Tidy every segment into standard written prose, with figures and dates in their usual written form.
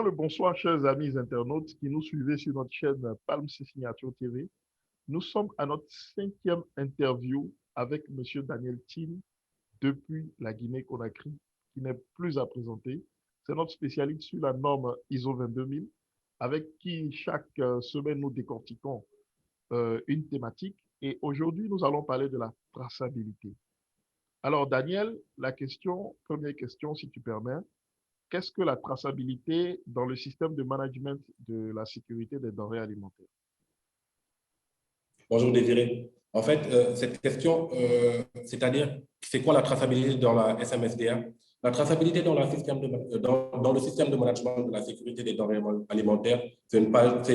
Bien le bonsoir, chers amis internautes qui nous suivez sur notre chaîne Palm Signature TV. Nous sommes à notre 5e interview avec M. Daniel Tine depuis la Guinée-Conakry, qui n'est plus à présenter. C'est notre spécialiste sur la norme ISO 22000, avec qui chaque semaine nous décortiquons une thématique. Et aujourd'hui, nous allons parler de la traçabilité. Alors, Daniel, première question, si tu permets. Qu'est-ce que la traçabilité dans le système de management de la sécurité des denrées alimentaires? Bonjour Désiré. En fait, cette question, c'est-à-dire, c'est quoi la traçabilité dans la SMSDA? La traçabilité dans, dans le système de management de la sécurité des denrées alimentaires, c'est une phrase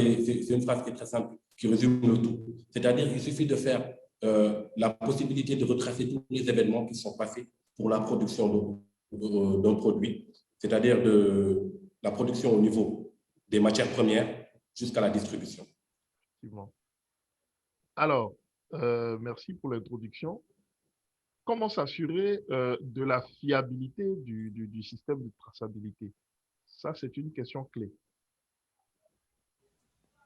qui est très simple, qui résume le tout. C'est-à-dire qu'il suffit de faire la possibilité de retracer tous les événements qui sont passés pour la production d'un produit, c'est-à-dire de la production au niveau des matières premières jusqu'à la distribution. Effectivement. Alors, merci pour l'introduction. Comment s'assurer de la fiabilité du système de traçabilité? Ça, c'est une question clé.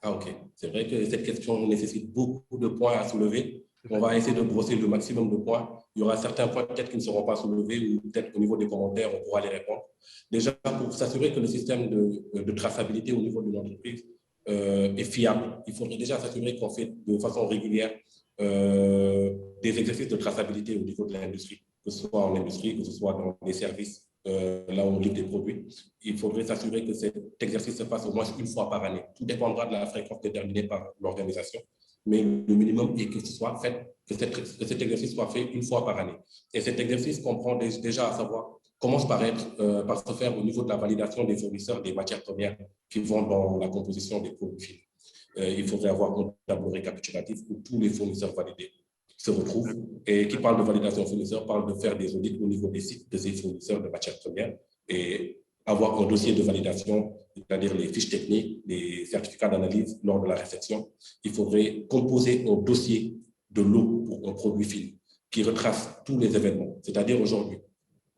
Ah, ok. C'est vrai que cette question nécessite beaucoup de points à soulever. On va essayer de brosser le maximum de points. Il y aura certains points peut-être qui ne seront pas soulevés ou peut-être au niveau des commentaires, on pourra les répondre. Déjà, pour s'assurer que le système de traçabilité au niveau de l'entreprise est fiable, il faudrait déjà s'assurer qu'on fait de façon régulière des exercices de traçabilité au niveau de l'industrie, que ce soit en industrie, que ce soit dans les services, là où on livre des produits. Il faudrait s'assurer que cet exercice se fasse au moins une fois par année. Tout dépendra de la fréquence déterminée par l'organisation, mais le minimum est que ce soit fait, que cet exercice soit fait une fois par année. Et cet exercice comprend déjà à savoir commence par se faire au niveau de la validation des fournisseurs des matières premières qui vont dans la composition des produits finis. Il faudrait avoir un tableau récapitulatif où tous les fournisseurs validés se retrouvent. Et qui parle de validation fournisseur parle de faire des audits au niveau des sites de ces fournisseurs de matières premières et avoir un dossier de validation, c'est-à-dire les fiches techniques, les certificats d'analyse lors de la réception. Il faudrait composer un dossier de lot pour un produit fini qui retrace tous les événements. C'est-à-dire aujourd'hui,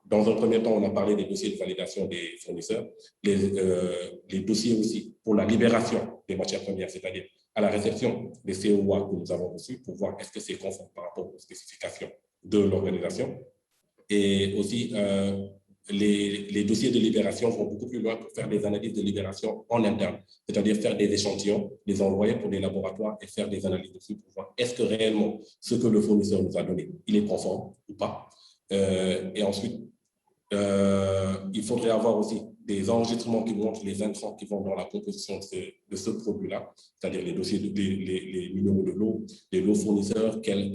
dans un premier temps, on a parlé des dossiers de validation des fournisseurs, les dossiers aussi pour la libération des matières premières, c'est-à-dire à la réception des COA que nous avons reçus pour voir est-ce que c'est conforme par rapport aux spécifications de l'organisation. Et aussi, les dossiers de libération vont beaucoup plus loin pour faire des analyses de libération en interne, c'est-à-dire faire des échantillons, les envoyer pour des laboratoires et faire des analyses dessus pour voir est-ce que réellement ce que le fournisseur nous a donné, il est conforme ou pas. Et ensuite, il faudrait avoir aussi des enregistrements qui montrent les intrants qui vont dans la composition de ce produit-là, c'est-à-dire les dossiers, les numéros de l'eau, les lots fournisseurs, quelle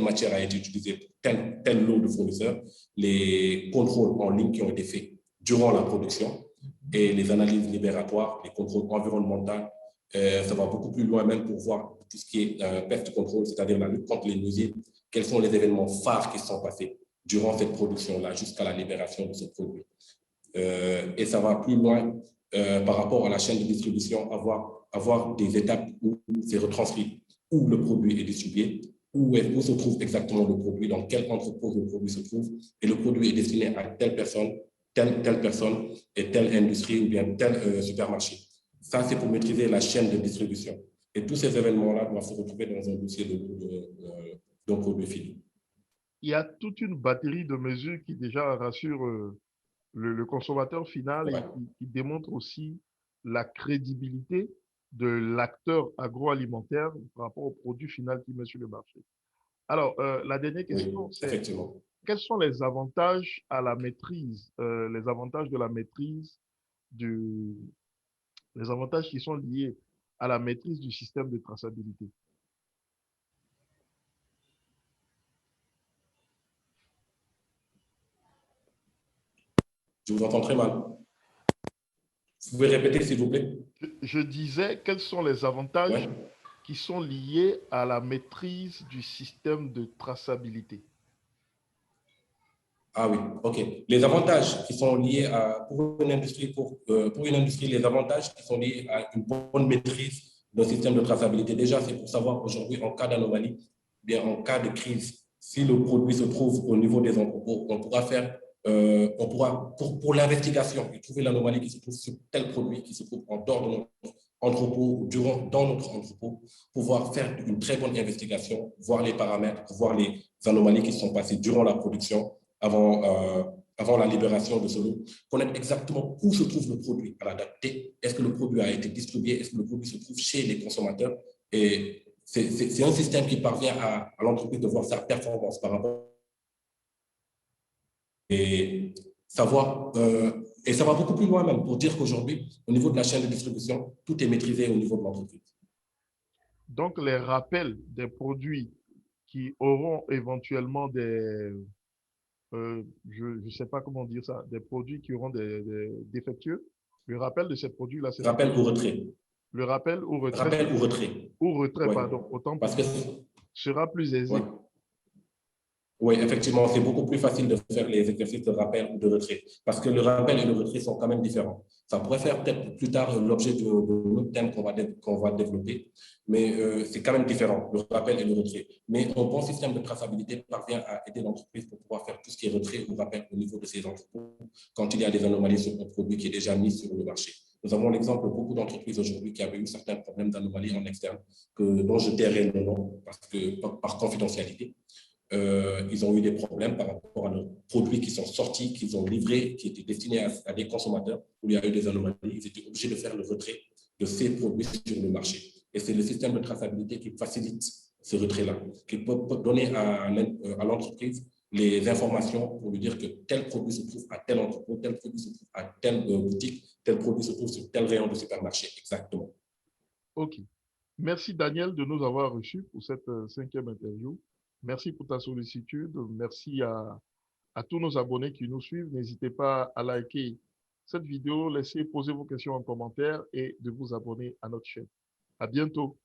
matière a été utilisée pour tel lot de fournisseurs, les contrôles en ligne qui ont été faits durant la production et les analyses libératoires, les contrôles environnementaux. Ça va beaucoup plus loin même pour voir tout ce qui est pest control, c'est-à-dire la lutte contre les nuisibles, quels sont les événements phares qui sont passés durant cette production-là jusqu'à la libération de ce produit. Et ça va plus loin par rapport à la chaîne de distribution, avoir des étapes où c'est retranscrit, où le produit est distribué, où se trouve exactement le produit, dans quel entrepôt le produit se trouve, et le produit est destiné à telle personne et telle industrie ou bien tel supermarché. Ça, c'est pour maîtriser la chaîne de distribution. Et tous ces événements-là doivent se retrouver dans un dossier d'un produit fini. Il y a toute une batterie de mesures qui déjà rassurent le consommateur final et qui démontrent aussi la crédibilité de l'acteur agroalimentaire par rapport au produit final qui met sur le marché. Alors, la dernière question, c'est quels sont les avantages à la maîtrise, les avantages de la maîtrise les avantages qui sont liés à la maîtrise du système de traçabilité? Je vous entends très mal. Vous pouvez répéter, s'il vous plaît? Je disais, quels sont les avantages qui sont liés à la maîtrise du système de traçabilité? Ah oui, ok. Les avantages qui sont liés pour une industrie, les avantages qui sont liés à une bonne maîtrise d'un système de traçabilité. Déjà, c'est pour savoir aujourd'hui, en cas d'anomalie, bien en cas de crise, si le produit se trouve au niveau des entrepôts, on pourra faire On pourra, pour l'investigation, et trouver l'anomalie qui se trouve sur tel produit, qui se trouve en dehors de notre entrepôt, dans notre entrepôt, pouvoir faire une très bonne investigation, voir les paramètres, voir les anomalies qui sont passées durant la production, avant la libération de ce lot, connaître exactement où se trouve le produit à la date T, est-ce que le produit a été distribué, est-ce que le produit se trouve chez les consommateurs, et c'est un système qui parvient à l'entreprise de voir sa performance par rapport et savoir, et ça va beaucoup plus loin même pour dire qu'aujourd'hui, au niveau de la chaîne de distribution, tout est maîtrisé au niveau de l'entreprise. Donc, les rappels des produits qui auront éventuellement je ne sais pas comment dire ça, des produits qui auront des défectueux, le rappel de ces produits-là, c'est Rappel ou retrait. le rappel Rappel ou retrait. ou retrait, Oui. pardon, autant pour Parce que, sera plus aisé. ouais. Oui, effectivement, c'est beaucoup plus facile de faire les exercices de rappel ou de retrait, parce que le rappel et le retrait sont quand même différents. Ça pourrait faire peut-être plus tard l'objet de notre thème qu'on va développer, mais c'est quand même différent, le rappel et le retrait. Mais un bon système de traçabilité parvient à aider l'entreprise pour pouvoir faire tout ce qui est retrait ou rappel au niveau de ses entrepôts quand il y a des anomalies sur un produit qui est déjà mis sur le marché. Nous avons l'exemple de beaucoup d'entreprises aujourd'hui qui avaient eu certains problèmes d'anomalies en externe, dont je tairai le nom parce que, par confidentialité. Ils ont eu des problèmes par rapport à leurs produits qui sont sortis, qu'ils ont livrés, qui étaient destinés à des consommateurs, où il y a eu des anomalies. Ils étaient obligés de faire le retrait de ces produits sur le marché. Et c'est le système de traçabilité qui facilite ce retrait-là, qui peut donner à l'entreprise les informations pour lui dire que tel produit se trouve à tel entrepôt, tel produit se trouve à telle boutique, tel produit se trouve sur tel rayon de supermarché, exactement. OK. Merci Daniel de nous avoir reçus pour cette cinquième interview. Merci pour ta sollicitude. Merci à tous nos abonnés qui nous suivent. N'hésitez pas à liker cette vidéo, laissez poser vos questions en commentaire et de vous abonner à notre chaîne. À bientôt.